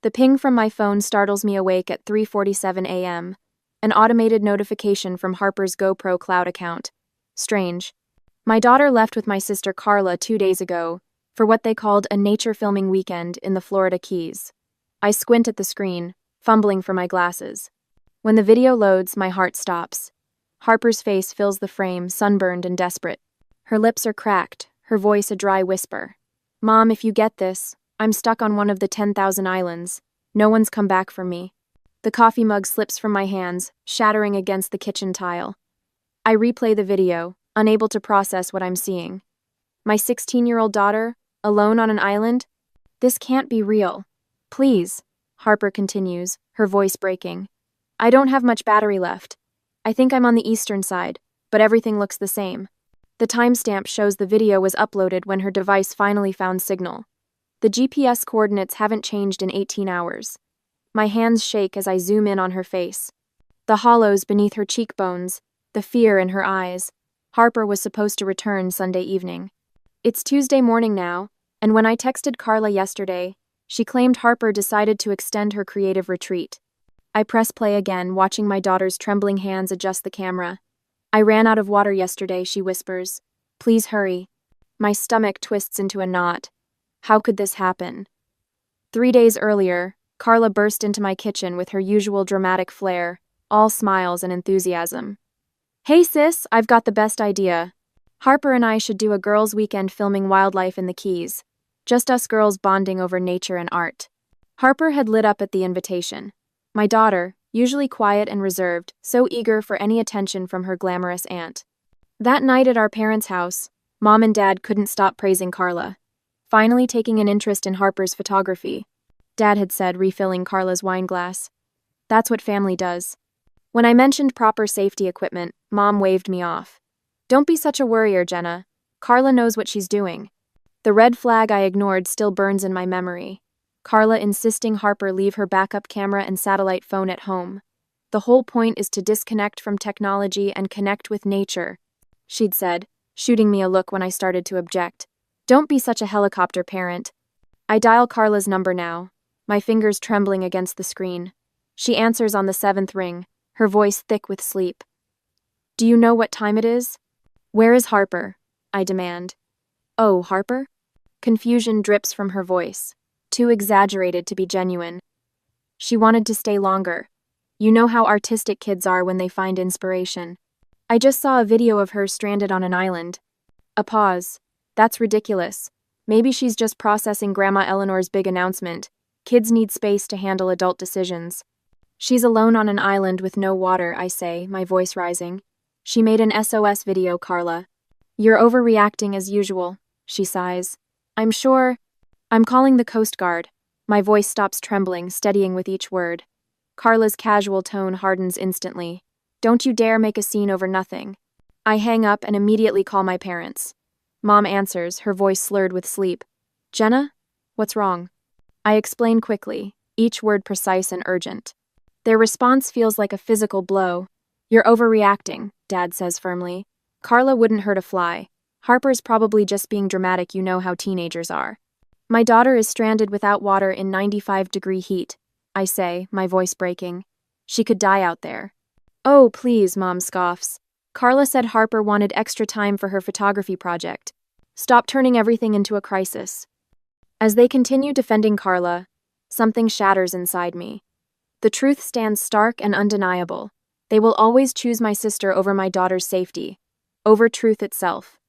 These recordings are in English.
The ping from my phone startles me awake at 3:47 a.m. An automated notification from Harper's GoPro Cloud account. Strange. My daughter left with my sister Carla 2 days ago for what they called a nature filming weekend in the Florida Keys. I squint at the screen, fumbling for my glasses. When the video loads, my heart stops. Harper's face fills the frame, sunburned and desperate. Her lips are cracked, her voice a dry whisper. "Mom, if you get this, I'm stuck on one of the 10,000 islands. No one's come back for me." The coffee mug slips from my hands, shattering against the kitchen tile. I replay the video, unable to process what I'm seeing. My 16-year-old daughter, alone on an island? This can't be real. "Please," Harper continues, her voice breaking. "I don't have much battery left. I think I'm on the eastern side, but everything looks the same." The timestamp shows the video was uploaded when her device finally found signal. The GPS coordinates haven't changed in 18 hours. My hands shake as I zoom in on her face. The hollows beneath her cheekbones, the fear in her eyes. Harper was supposed to return Sunday evening. It's Tuesday morning now, and when I texted Carla yesterday, she claimed Harper decided to extend her creative retreat. I press play again, watching my daughter's trembling hands adjust the camera. "I ran out of water yesterday," she whispers. "Please hurry." My stomach twists into a knot. How could this happen? 3 days earlier, Carla burst into my kitchen with her usual dramatic flair, all smiles and enthusiasm. "Hey sis, I've got the best idea. Harper and I should do a girls' weekend filming wildlife in the Keys. Just us girls bonding over nature and art." Harper had lit up at the invitation. My daughter, usually quiet and reserved, so eager for any attention from her glamorous aunt. That night at our parents' house, Mom and Dad couldn't stop praising Carla, finally taking an interest in Harper's photography. Dad had said, refilling Carla's wine glass. "That's what family does." When I mentioned proper safety equipment, Mom waved me off. "Don't be such a worrier, Jenna. Carla knows what she's doing." The red flag I ignored still burns in my memory. Carla insisting Harper leave her backup camera and satellite phone at home. "The whole point is to disconnect from technology and connect with nature," she'd said, shooting me a look when I started to object. "Don't be such a helicopter parent." I dial Carla's number now, my fingers trembling against the screen. She answers on the 7th ring, her voice thick with sleep. "Do you know what time it is?" "Where is Harper?" I demand. "Oh, Harper?" Confusion drips from her voice, too exaggerated to be genuine. "She wanted to stay longer. You know how artistic kids are when they find inspiration. I just saw a video of her stranded on an island." A pause. "That's ridiculous. Maybe she's just processing Grandma Eleanor's big announcement. Kids need space to handle adult decisions." "She's alone on an island with no water," I say, my voice rising. "She made an SOS video, Carla." "You're overreacting as usual," she sighs. "I'm sure." "I'm calling the Coast Guard." My voice stops trembling, steadying with each word. Carla's casual tone hardens instantly. "Don't you dare make a scene over nothing." I hang up and immediately call my parents. Mom answers, her voice slurred with sleep. "Jenna? What's wrong?" I explain quickly, each word precise and urgent. Their response feels like a physical blow. "You're overreacting," Dad says firmly. "Carla wouldn't hurt a fly. Harper's probably just being dramatic, you know how teenagers are." "My daughter is stranded without water in 95-degree heat," I say, my voice breaking. "She could die out there." "Oh, please," Mom scoffs. "Carla said Harper wanted extra time for her photography project. Stop turning everything into a crisis." As they continue defending Carla, something shatters inside me. The truth stands stark and undeniable. They will always choose my sister over my daughter's safety, over truth itself.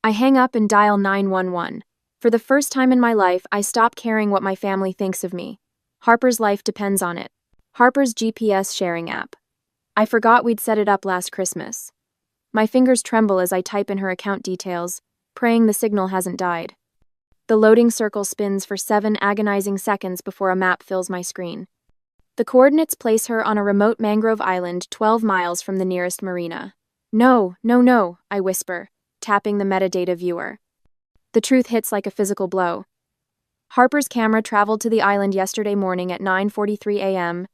I hang up and dial 911. For the first time in my life, I stop caring what my family thinks of me. Harper's life depends on it. Harper's GPS sharing app. I forgot we'd set it up last Christmas. My fingers tremble as I type in her account details, praying the signal hasn't died. The loading circle spins for 7 agonizing seconds before a map fills my screen. The coordinates place her on a remote mangrove island 12 miles from the nearest marina. "No, no, no," I whisper, tapping the metadata viewer. The truth hits like a physical blow. Harper's camera traveled to the island yesterday morning at 9:43 a.m.,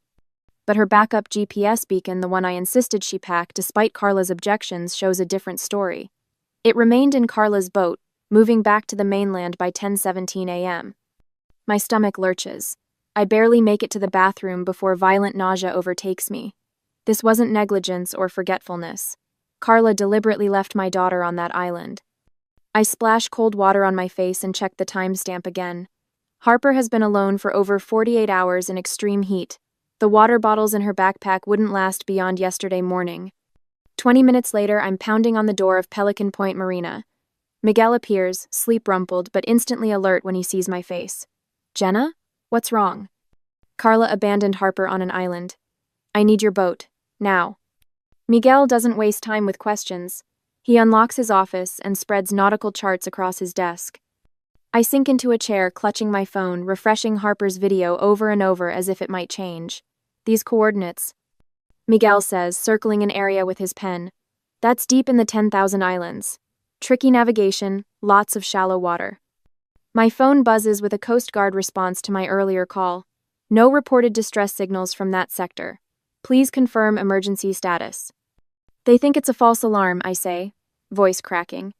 but her backup GPS beacon, the one I insisted she pack despite Carla's objections, shows a different story. It remained in Carla's boat, moving back to the mainland by 10:17 a.m. My stomach lurches. I barely make it to the bathroom before violent nausea overtakes me. This wasn't negligence or forgetfulness. Carla deliberately left my daughter on that island. I splash cold water on my face and check the timestamp again. Harper has been alone for over 48 hours in extreme heat. The water bottles in her backpack wouldn't last beyond yesterday morning. 20 minutes later, I'm pounding on the door of Pelican Point Marina. Miguel appears, sleep-rumpled, but instantly alert when he sees my face. Jenna? What's wrong? Carla abandoned Harper on an island. I need your boat. Now. Miguel doesn't waste time with questions. He unlocks his office and spreads nautical charts across his desk. I sink into a chair, clutching my phone, refreshing Harper's video over and over as if it might change. These coordinates, Miguel says, circling an area with his pen. That's deep in the 10,000 islands. Tricky navigation, lots of shallow water. My phone buzzes with a Coast Guard response to my earlier call. No reported distress signals from that sector. Please confirm emergency status. They think it's a false alarm, I say, voice cracking.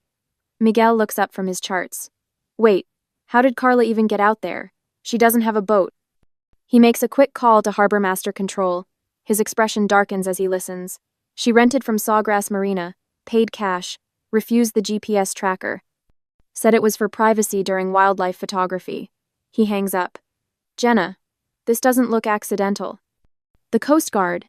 Miguel looks up from his charts. Wait, how did Carla even get out there? She doesn't have a boat. He makes a quick call to Harbor Master Control. His expression darkens as he listens. She rented from Sawgrass Marina, paid cash, refused the GPS tracker. Said it was for privacy during wildlife photography. He hangs up. Jenna, this doesn't look accidental. The Coast Guard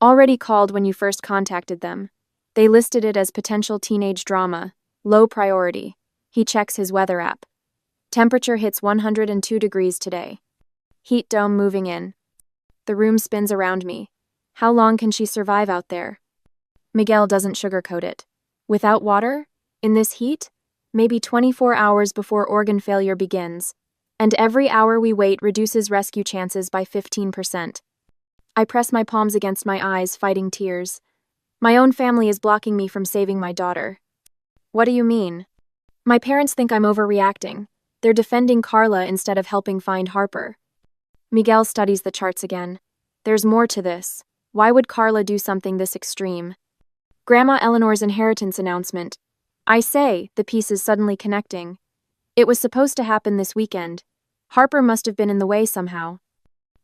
already called when you first contacted them. They listed it as potential teenage drama, low priority. He checks his weather app. Temperature hits 102 degrees today. Heat dome moving in. The room spins around me. How long can she survive out there? Miguel doesn't sugarcoat it. Without water? In this heat? Maybe 24 hours before organ failure begins. And every hour we wait reduces rescue chances by 15%. I press my palms against my eyes, fighting tears. My own family is blocking me from saving my daughter. What do you mean? My parents think I'm overreacting. They're defending Carla instead of helping find Harper. Miguel studies the charts again. There's more to this. Why would Carla do something this extreme? Grandma Eleanor's inheritance announcement. I say, the pieces suddenly connecting. It was supposed to happen this weekend. Harper must have been in the way somehow.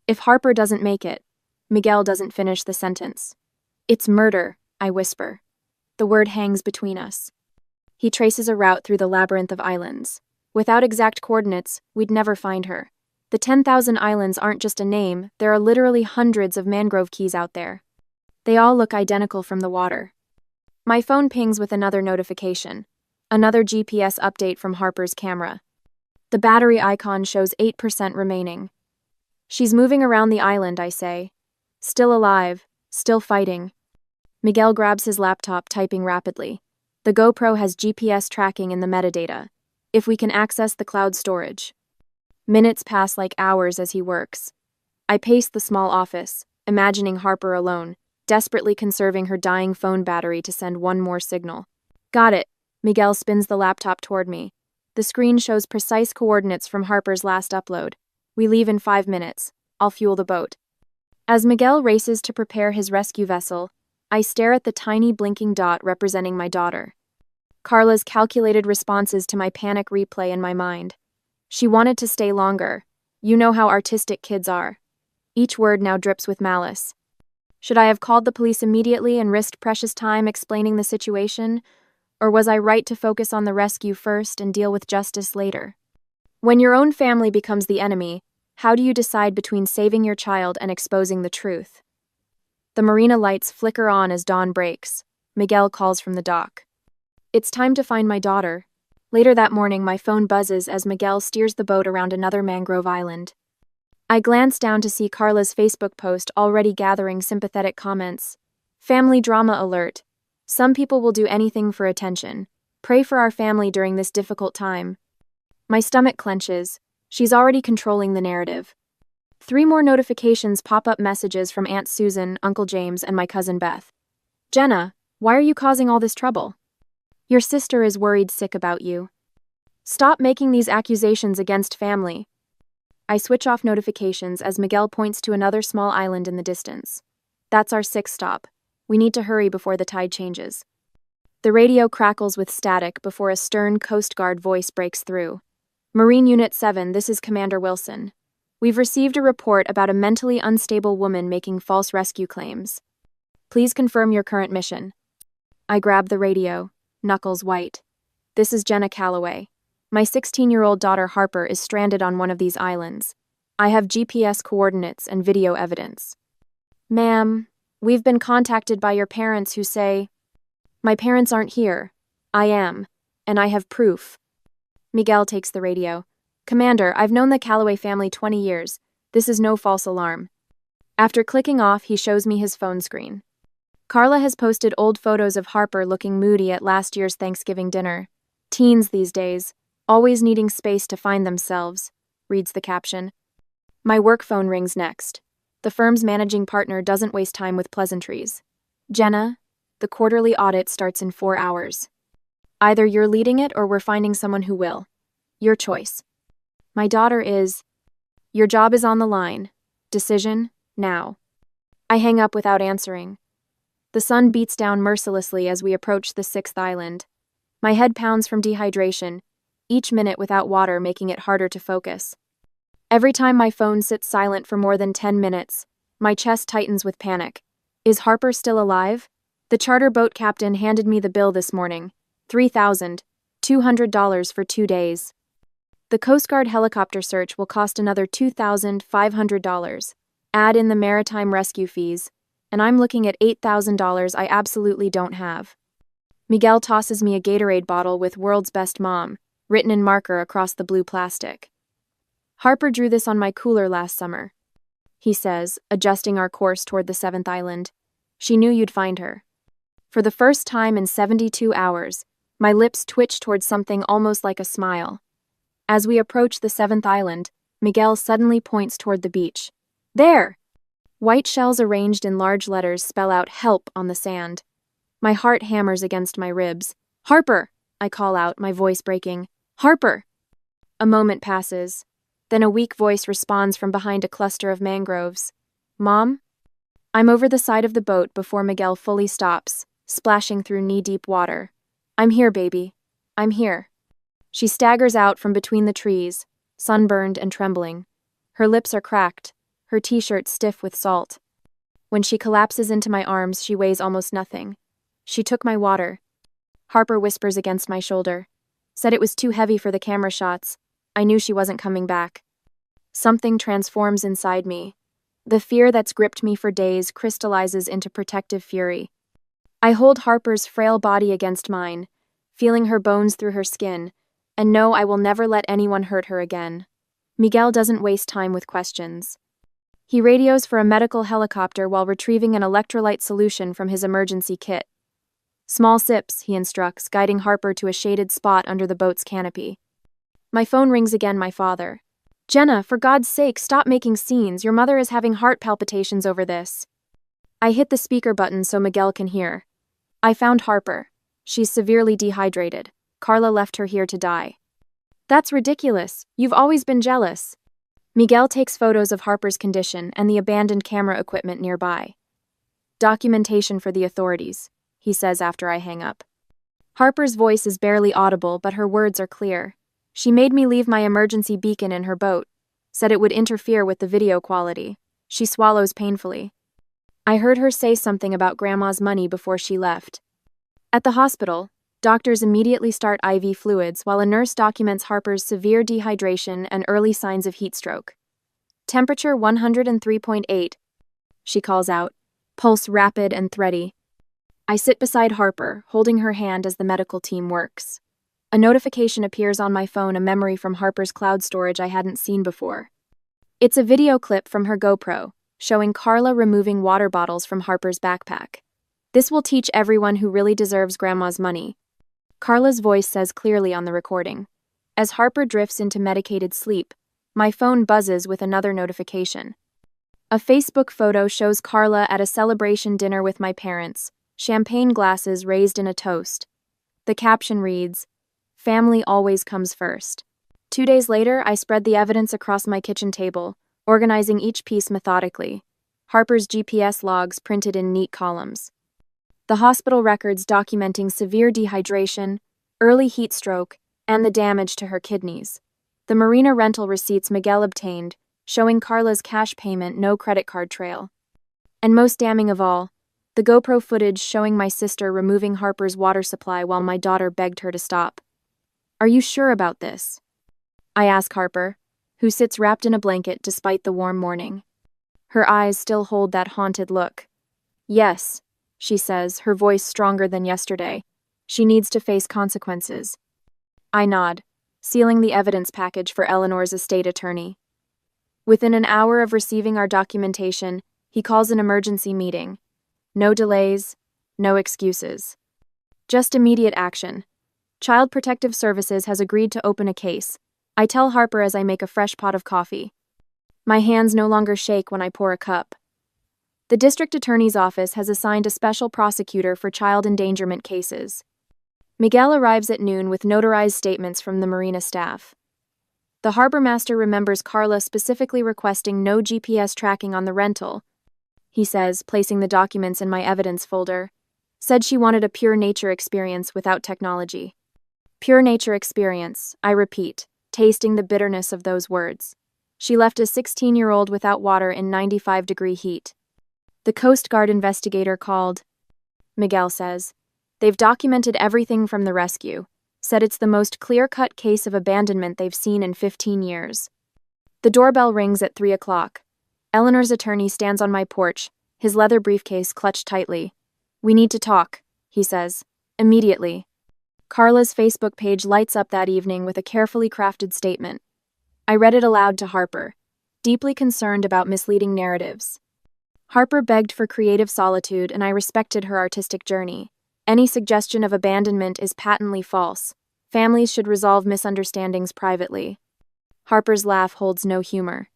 If Harper doesn't make it, Miguel doesn't finish the sentence. It's murder, I whisper. The word hangs between us. He traces a route through the labyrinth of islands. Without exact coordinates, we'd never find her. The 10,000 islands aren't just a name, there are literally hundreds of mangrove keys out there. They all look identical from the water. My phone pings with another notification. Another GPS update from Harper's camera. The battery icon shows 8% remaining. She's moving around the island, I say. Still alive, still fighting. Miguel grabs his laptop, typing rapidly. The GoPro has GPS tracking in the metadata. If we can access the cloud storage. Minutes pass like hours as he works. I pace the small office, imagining Harper alone, desperately conserving her dying phone battery to send one more signal. Got it. Miguel spins the laptop toward me. The screen shows precise coordinates from Harper's last upload. We leave in 5 minutes. I'll fuel the boat. As Miguel races to prepare his rescue vessel, I stare at the tiny blinking dot representing my daughter. Carla's calculated responses to my panic replay in my mind. She wanted to stay longer. You know how artistic kids are. Each word now drips with malice. Should I have called the police immediately and risked precious time explaining the situation? Or was I right to focus on the rescue first and deal with justice later? When your own family becomes the enemy, how do you decide between saving your child and exposing the truth? The marina lights flicker on as dawn breaks. Miguel calls from the dock. It's time to find my daughter. Later that morning, my phone buzzes as Miguel steers the boat around another mangrove island. I glance down to see Carla's Facebook post already gathering sympathetic comments. Family drama alert. Some people will do anything for attention. Pray for our family during this difficult time. My stomach clenches. She's already controlling the narrative. 3 more notifications pop up, messages from Aunt Susan, Uncle James, and my cousin Beth. Jenna, why are you causing all this trouble? Your sister is worried sick about you. Stop making these accusations against family. I switch off notifications as Miguel points to another small island in the distance. That's our 6th stop. We need to hurry before the tide changes. The radio crackles with static before a stern Coast Guard voice breaks through. Marine Unit 7, this is Commander Wilson. We've received a report about a mentally unstable woman making false rescue claims. Please confirm your current mission. I grab the radio, knuckles white. This is Jenna Calloway. My 16-year-old daughter Harper is stranded on one of these islands. I have GPS coordinates and video evidence. Ma'am, we've been contacted by your parents who say, my parents aren't here. I am, and I have proof. Miguel takes the radio. Commander, I've known the Calloway family 20 years. This is no false alarm. After clicking off, he shows me his phone screen. Carla has posted old photos of Harper looking moody at last year's Thanksgiving dinner. Teens these days, always needing space to find themselves, reads the caption. My work phone rings next. The firm's managing partner doesn't waste time with pleasantries. Jenna, the quarterly audit starts in 4 hours. Either you're leading it or we're finding someone who will. Your choice. My daughter is... Your job is on the line. Decision, now. I hang up without answering. The sun beats down mercilessly as we approach the 6th island. My head pounds from dehydration, each minute without water making it harder to focus. Every time my phone sits silent for more than 10 minutes, my chest tightens with panic. Is Harper still alive? The charter boat captain handed me the bill this morning. $3,200 for 2 days. The Coast Guard helicopter search will cost another $2,500. Add in the maritime rescue fees, and I'm looking at $8,000 I absolutely don't have. Miguel tosses me a Gatorade bottle with "World's Best Mom" written in marker across the blue plastic. Harper drew this on my cooler last summer, he says, adjusting our course toward the 7th island. She knew you'd find her. For the first time in 72 hours, my lips twitch towards something almost like a smile. As we approach the 7th island, Miguel suddenly points toward the beach. There! White shells arranged in large letters spell out "help" on the sand. My heart hammers against my ribs. Harper! I call out, my voice breaking. Harper! A moment passes. Then a weak voice responds from behind a cluster of mangroves. Mom? I'm over the side of the boat before Miguel fully stops, splashing through knee-deep water. I'm here, baby. I'm here. She staggers out from between the trees, sunburned and trembling. Her lips are cracked, her t-shirt stiff with salt. When she collapses into my arms, she weighs almost nothing. She took my water. Harper whispers against my shoulder. Said it was too heavy for the camera shots. I knew she wasn't coming back. Something transforms inside me. The fear that's gripped me for days crystallizes into protective fury. I hold Harper's frail body against mine, feeling her bones through her skin, and know I will never let anyone hurt her again. Miguel doesn't waste time with questions. He radios for a medical helicopter while retrieving an electrolyte solution from his emergency kit. Small sips, he instructs, guiding Harper to a shaded spot under the boat's canopy. My phone rings again, my father. Jenna, for God's sake, stop making scenes. Your mother is having heart palpitations over this. I hit the speaker button so Miguel can hear. I found Harper. She's severely dehydrated. Carla left her here to die. That's ridiculous. You've always been jealous. Miguel takes photos of Harper's condition and the abandoned camera equipment nearby. Documentation for the authorities, he says after I hang up. Harper's voice is barely audible, but her words are clear. She made me leave my emergency beacon in her boat, said it would interfere with the video quality. She swallows painfully. I heard her say something about Grandma's money before she left. At the hospital, doctors immediately start IV fluids while a nurse documents Harper's severe dehydration and early signs of heat stroke. Temperature 103.8, she calls out, pulse rapid and thready. I sit beside Harper, holding her hand as the medical team works. A notification appears on my phone, a memory from Harper's cloud storage I hadn't seen before. It's a video clip from her GoPro, showing Carla removing water bottles from Harper's backpack. This will teach everyone who really deserves Grandma's money. Carla's voice says clearly on the recording. As Harper drifts into medicated sleep, my phone buzzes with another notification. A Facebook photo shows Carla at a celebration dinner with my parents, champagne glasses raised in a toast. The caption reads, "Family always comes first." 2 days later, I spread the evidence across my kitchen table, organizing each piece methodically. Harper's GPS logs printed in neat columns. The hospital records documenting severe dehydration, early heat stroke, and the damage to her kidneys. The marina rental receipts Miguel obtained, showing Carla's cash payment, no credit card trail. And most damning of all, the GoPro footage showing my sister removing Harper's water supply while my daughter begged her to stop. "Are you sure about this?" I ask Harper, who sits wrapped in a blanket despite the warm morning. Her eyes still hold that haunted look. "Yes," she says, her voice stronger than yesterday. "She needs to face consequences." I nod, sealing the evidence package for Eleanor's estate attorney. Within an hour of receiving our documentation, he calls an emergency meeting. No delays, no excuses. Just immediate action. Child Protective Services has agreed to open a case. I tell Harper as I make a fresh pot of coffee. My hands no longer shake when I pour a cup. The district attorney's office has assigned a special prosecutor for child endangerment cases. Miguel arrives at noon with notarized statements from the marina staff. The harbor master remembers Carla specifically requesting no GPS tracking on the rental. He says, placing the documents in my evidence folder, said she wanted a pure nature experience without technology. Pure nature experience, I repeat, tasting the bitterness of those words. She left a 16-year-old without water in 95-degree heat. The Coast Guard investigator called. Miguel says, they've documented everything from the rescue, said it's the most clear-cut case of abandonment they've seen in 15 years. The doorbell rings at 3 o'clock. Eleanor's attorney stands on my porch, his leather briefcase clutched tightly. "We need to talk," he says. "Immediately." Carla's Facebook page lights up that evening with a carefully crafted statement. I read it aloud to Harper, deeply concerned about misleading narratives. Harper begged for creative solitude, and I respected her artistic journey. Any suggestion of abandonment is patently false. Families should resolve misunderstandings privately. Harper's laugh holds no humor.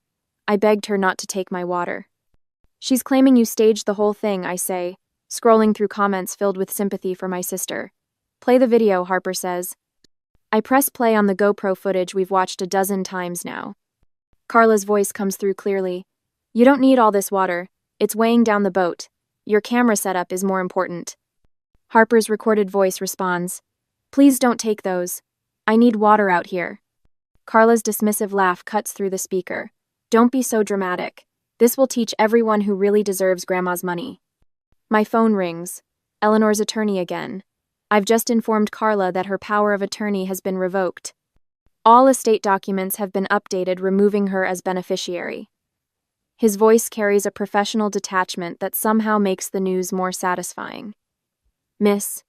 I begged her not to take my water. "She's claiming you staged the whole thing," I say, scrolling through comments filled with sympathy for my sister. "Play the video," Harper says. I press play on the GoPro footage we've watched a dozen times now. Carla's voice comes through clearly. "You don't need all this water. It's weighing down the boat. Your camera setup is more important." Harper's recorded voice responds, "Please don't take those. I need water out here." Carla's dismissive laugh cuts through the speaker. "Don't be so dramatic. This will teach everyone who really deserves Grandma's money." My phone rings. Eleanor's attorney again. I've just informed Carla that her power of attorney has been revoked. All estate documents have been updated, removing her as beneficiary. His voice carries a professional detachment that somehow makes the news more satisfying. "Miss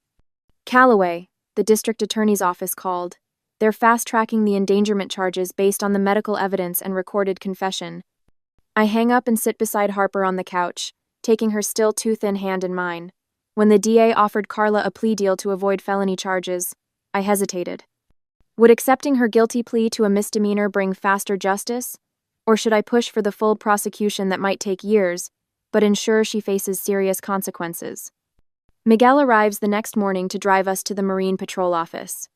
Calloway," the district attorney's office called. They're fast-tracking the endangerment charges based on the medical evidence and recorded confession. I hang up and sit beside Harper on the couch, taking her still too thin hand in mine. When the DA offered Carla a plea deal to avoid felony charges, I hesitated. Would accepting her guilty plea to a misdemeanor bring faster justice? Or should I push for the full prosecution that might take years, but ensure she faces serious consequences? Miguel arrives the next morning to drive us to the Marine Patrol office.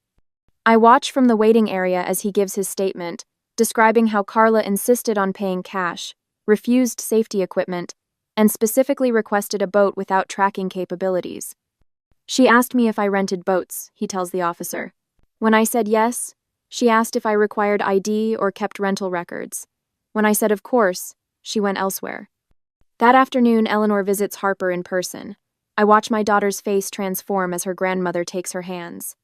I watch from the waiting area as he gives his statement, describing how Carla insisted on paying cash, refused safety equipment, and specifically requested a boat without tracking capabilities. "She asked me if I rented boats," he tells the officer. "When I said yes, she asked if I required ID or kept rental records. When I said of course, she went elsewhere." That afternoon, Eleanor visits Harper in person. I watch my daughter's face transform as her grandmother takes her hands.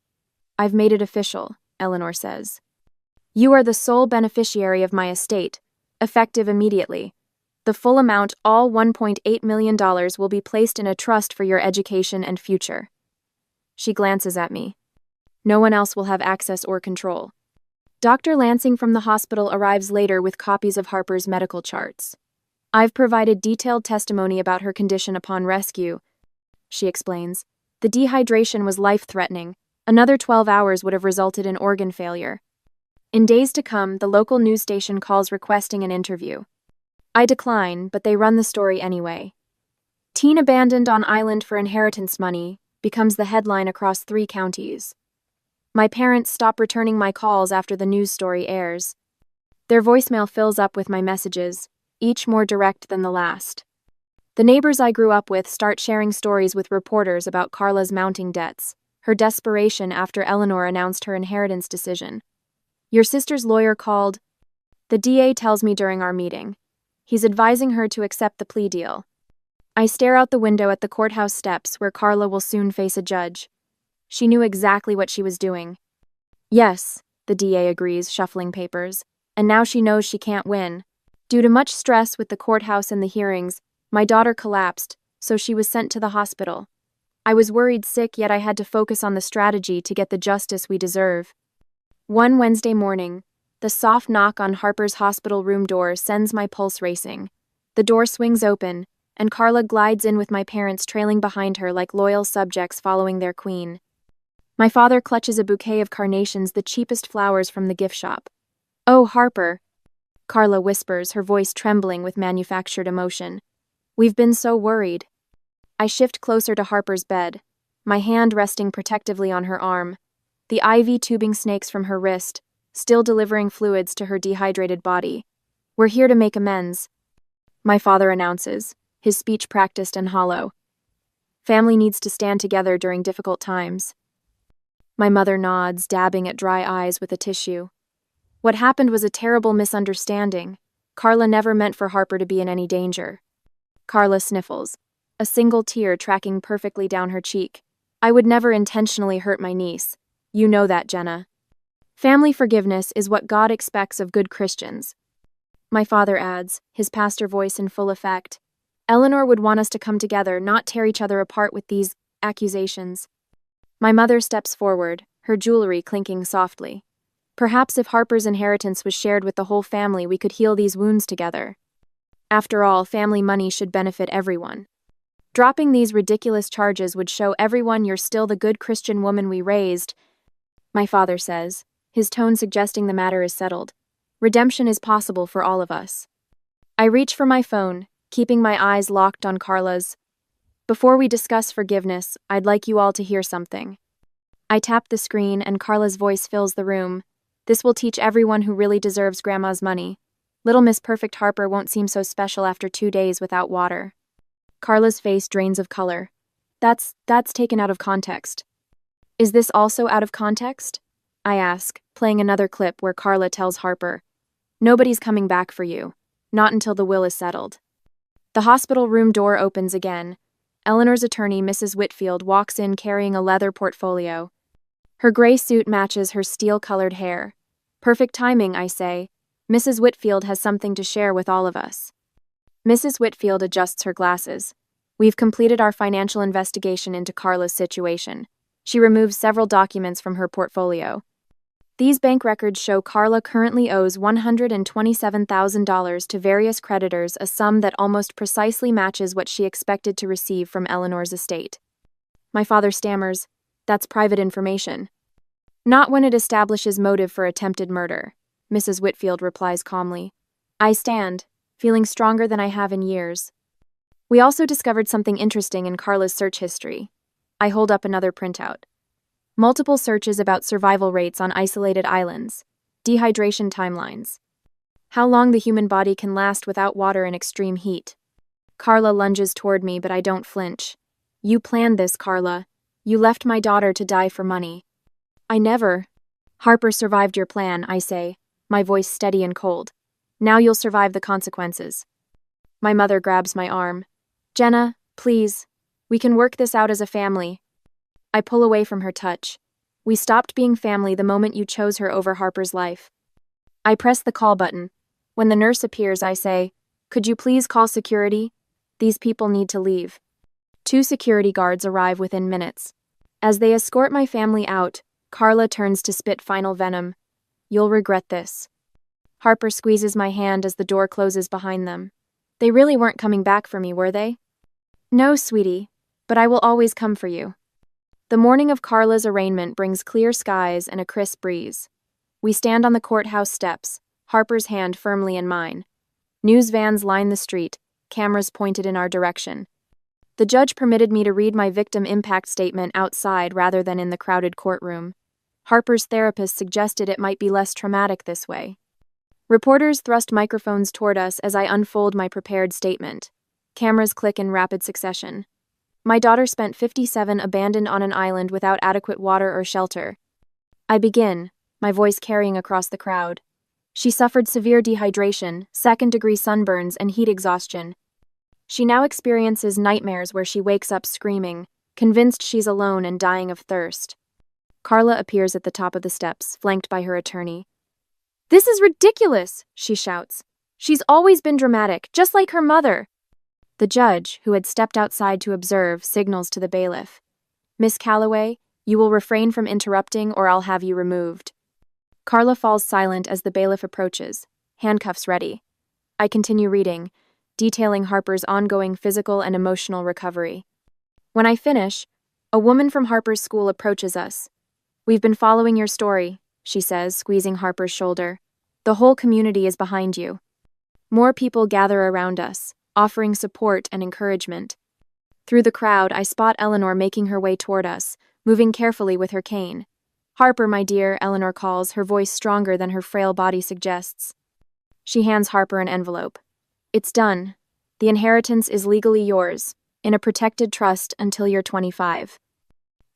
"I've made it official," Eleanor says. "You are the sole beneficiary of my estate, effective immediately. The full amount, all $1.8 million, will be placed in a trust for your education and future." She glances at me. "No one else will have access or control." Dr. Lansing from the hospital arrives later with copies of Harper's medical charts. "I've provided detailed testimony about her condition upon rescue," she explains. "The dehydration was life-threatening. Another 12 hours would have resulted in organ failure." In days to come, the local news station calls requesting an interview. I decline, but they run the story anyway. "Teen abandoned on island for inheritance money" becomes the headline across 3 counties. My parents stop returning my calls after the news story airs. Their voicemail fills up with my messages, each more direct than the last. The neighbors I grew up with start sharing stories with reporters about Carla's mounting debts, her desperation after Eleanor announced her inheritance decision. "Your sister's lawyer called." The DA tells me during our meeting. He's advising her to accept the plea deal. I stare out the window at the courthouse steps where Carla will soon face a judge. She knew exactly what she was doing. Yes, the DA agrees, shuffling papers. And now she knows she can't win. Due to much stress with the courthouse and the hearings, my daughter collapsed, so she was sent to the hospital. I was worried sick, yet I had to focus on the strategy to get the justice we deserve. One Wednesday morning, the soft knock on Harper's hospital room door sends my pulse racing. The door swings open, and Carla glides in with my parents trailing behind her like loyal subjects following their queen. My father clutches a bouquet of carnations, the cheapest flowers from the gift shop. "Oh, Harper," Carla whispers, her voice trembling with manufactured emotion. "We've been so worried." I shift closer to Harper's bed, my hand resting protectively on her arm, the IV tubing snakes from her wrist, still delivering fluids to her dehydrated body. "We're here to make amends," my father announces, his speech practiced and hollow. "Family needs to stand together during difficult times." My mother nods, dabbing at dry eyes with a tissue. What happened was a terrible misunderstanding. Carla never meant for Harper to be in any danger. Carla sniffles, a single tear tracking perfectly down her cheek. "I would never intentionally hurt my niece. You know that, Jenna. Family forgiveness is what God expects of good Christians." My father adds, his pastor voice in full effect. "Eleanor would want us to come together, not tear each other apart with these accusations." My mother steps forward, her jewelry clinking softly. "Perhaps if Harper's inheritance was shared with the whole family, we could heal these wounds together. After all, family money should benefit everyone. Dropping these ridiculous charges would show everyone you're still the good Christian woman we raised," my father says, his tone suggesting the matter is settled. "Redemption is possible for all of us." I reach for my phone, keeping my eyes locked on Carla's. "Before we discuss forgiveness, I'd like you all to hear something." I tap the screen and Carla's voice fills the room. "This will teach everyone who really deserves Grandma's money. Little Miss Perfect Harper won't seem so special after 2 days without water." Carla's face drains of color. That's taken out of context." "Is this also out of context?" I ask, playing another clip where Carla tells Harper, "Nobody's coming back for you. Not until the will is settled." The hospital room door opens again. Eleanor's attorney, Mrs. Whitfield, walks in carrying a leather portfolio. Her gray suit matches her steel-colored hair. "Perfect timing," I say. "Mrs. Whitfield has something to share with all of us." Mrs. Whitfield adjusts her glasses. "We've completed our financial investigation into Carla's situation." She removes several documents from her portfolio. "These bank records show Carla currently owes $127,000 to various creditors, a sum that almost precisely matches what she expected to receive from Eleanor's estate." My father stammers, "That's private information." "Not when it establishes motive for attempted murder," Mrs. Whitfield replies calmly. I stand, feeling stronger than I have in years. "We also discovered something interesting in Carla's search history." I hold up another printout. Multiple searches about survival rates on isolated islands, dehydration timelines, how long the human body can last without water in extreme heat. Carla lunges toward me, but I don't flinch. "You planned this, Carla. You left my daughter to die for money." "I never." "Harper survived your plan," I say, my voice steady and cold. "Now you'll survive the consequences." My mother grabs my arm. "Jenna, please. We can work this out as a family." I pull away from her touch. "We stopped being family the moment you chose her over Harper's life." I press the call button. When the nurse appears, I say, "Could you please call security? These people need to leave." 2 security guards arrive within minutes. As they escort my family out, Carla turns to spit final venom. "You'll regret this." Harper squeezes my hand as the door closes behind them. "They really weren't coming back for me, were they?" "No, sweetie, but I will always come for you." The morning of Carla's arraignment brings clear skies and a crisp breeze. We stand on the courthouse steps, Harper's hand firmly in mine. News vans line the street, cameras pointed in our direction. The judge permitted me to read my victim impact statement outside rather than in the crowded courtroom. Harper's therapist suggested it might be less traumatic this way. Reporters thrust microphones toward us as I unfold my prepared statement. Cameras click in rapid succession. My daughter spent 57 abandoned on an island without adequate water or shelter. I begin, my voice carrying across the crowd. She suffered severe dehydration, second-degree sunburns, and heat exhaustion. She now experiences nightmares where she wakes up screaming, convinced she's alone and dying of thirst. Carla appears at the top of the steps, flanked by her attorney. "This is ridiculous," she shouts. "She's always been dramatic, just like her mother." The judge, who had stepped outside to observe, signals to the bailiff. "Miss Calloway, you will refrain from interrupting or I'll have you removed." Carla falls silent as the bailiff approaches, handcuffs ready. I continue reading, detailing Harper's ongoing physical and emotional recovery. When I finish, a woman from Harper's school approaches us. "We've been following your story," she says, squeezing Harper's shoulder. "The whole community is behind you." More people gather around us, offering support and encouragement. Through the crowd, I spot Eleanor making her way toward us, moving carefully with her cane. "Harper, my dear," Eleanor calls, her voice stronger than her frail body suggests. She hands Harper an envelope. "It's done. The inheritance is legally yours, in a protected trust until you're 25.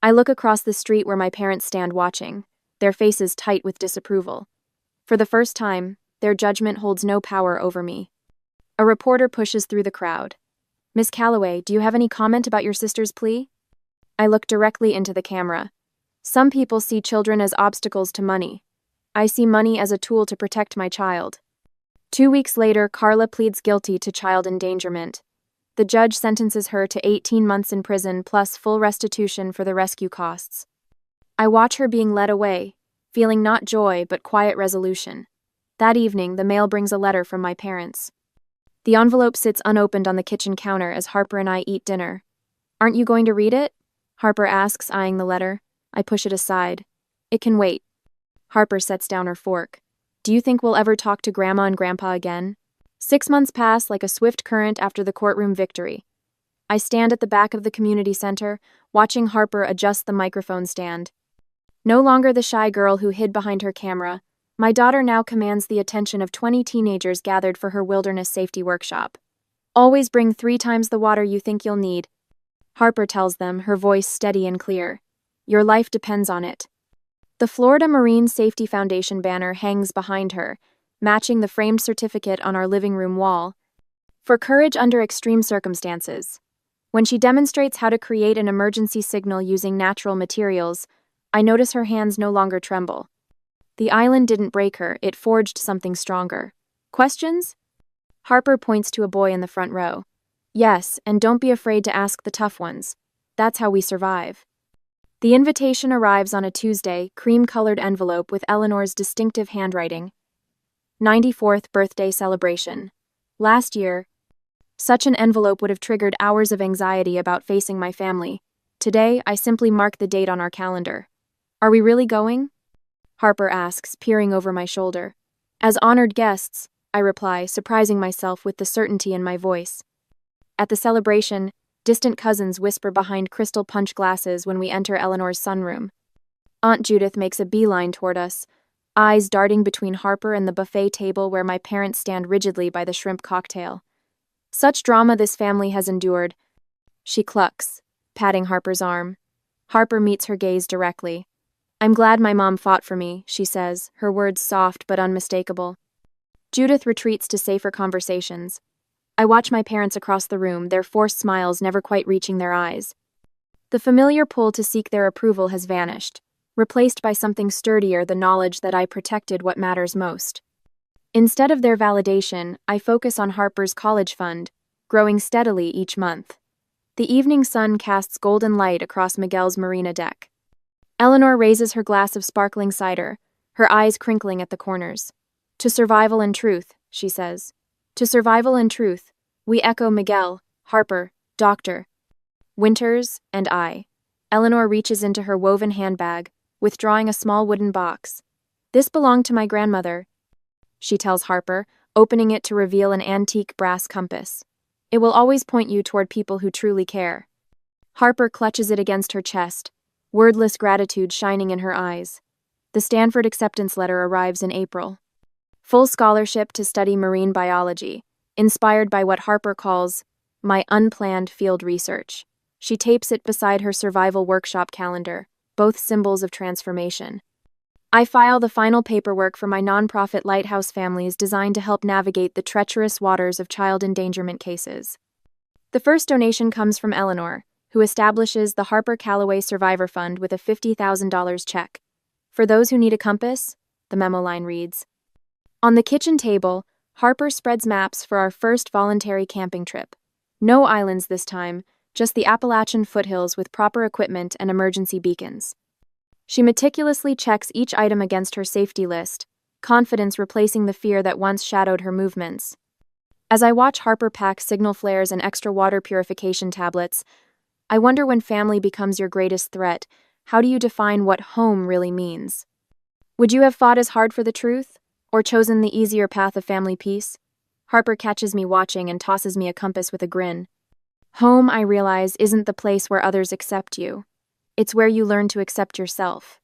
I look across the street where my parents stand watching, their faces tight with disapproval. For the first time, their judgment holds no power over me. A reporter pushes through the crowd. "Miss Calloway, do you have any comment about your sister's plea?" I look directly into the camera. "Some people see children as obstacles to money. I see money as a tool to protect my child." 2 weeks later, Carla pleads guilty to child endangerment. The judge sentences her to 18 months in prison plus full restitution for the rescue costs. I watch her being led away, feeling not joy but quiet resolution. That evening, the mail brings a letter from my parents. The envelope sits unopened on the kitchen counter as Harper and I eat dinner. "Aren't you going to read it?" Harper asks, eyeing the letter. I push it aside. "It can wait." Harper sets down her fork. "Do you think we'll ever talk to Grandma and Grandpa again?" 6 months pass like a swift current after the courtroom victory. I stand at the back of the community center, watching Harper adjust the microphone stand. No longer the shy girl who hid behind her camera, my daughter now commands the attention of 20 teenagers gathered for her wilderness safety workshop. "Always bring 3 times the water you think you'll need," Harper tells them, her voice steady and clear. "Your life depends on it." The Florida Marine Safety Foundation banner hangs behind her, matching the framed certificate on our living room wall. For courage under extreme circumstances. When she demonstrates how to create an emergency signal using natural materials, I notice her hands no longer tremble. The island didn't break her, it forged something stronger. "Questions?" Harper points to a boy in the front row. "Yes, and don't be afraid to ask the tough ones. That's how we survive." The invitation arrives on a Tuesday, cream-colored envelope with Eleanor's distinctive handwriting. 94th birthday celebration. Last year, such an envelope would have triggered hours of anxiety about facing my family. Today, I simply mark the date on our calendar. "Are we really going?" Harper asks, peering over my shoulder. "As honored guests," I reply, surprising myself with the certainty in my voice. At the celebration, distant cousins whisper behind crystal punch glasses when we enter Eleanor's sunroom. Aunt Judith makes a beeline toward us, eyes darting between Harper and the buffet table where my parents stand rigidly by the shrimp cocktail. "Such drama this family has endured," she clucks, patting Harper's arm. Harper meets her gaze directly. "I'm glad my mom fought for me," she says, her words soft but unmistakable. Judith retreats to safer conversations. I watch my parents across the room, their forced smiles never quite reaching their eyes. The familiar pull to seek their approval has vanished, replaced by something sturdier, the knowledge that I protected what matters most. Instead of their validation, I focus on Harper's college fund, growing steadily each month. The evening sun casts golden light across Miguel's marina deck. Eleanor raises her glass of sparkling cider, her eyes crinkling at the corners. "To survival and truth," she says. "To survival and truth," we echo Miguel, Harper, Dr. Winters, and I. Eleanor reaches into her woven handbag, withdrawing a small wooden box. "This belonged to my grandmother," she tells Harper, opening it to reveal an antique brass compass. "It will always point you toward people who truly care." Harper clutches it against her chest, wordless gratitude shining in her eyes. The Stanford acceptance letter arrives in April. Full scholarship to study marine biology, inspired by what Harper calls my unplanned field research. She tapes it beside her survival workshop calendar, both symbols of transformation. I file the final paperwork for my nonprofit lighthouse families designed to help navigate the treacherous waters of child endangerment cases. The first donation comes from Eleanor, who establishes the Harper Calloway Survivor Fund with a $50,000 check. For those who need a compass, the memo line reads. On the kitchen table, Harper spreads maps for our first voluntary camping trip. No islands this time, just the Appalachian foothills with proper equipment and emergency beacons. She meticulously checks each item against her safety list, confidence replacing the fear that once shadowed her movements. As I watch Harper pack signal flares and extra water purification tablets, I wonder, when family becomes your greatest threat, how do you define what home really means? Would you have fought as hard for the truth, or chosen the easier path of family peace? Harper catches me watching and tosses me a compass with a grin. Home, I realize, isn't the place where others accept you. It's where you learn to accept yourself.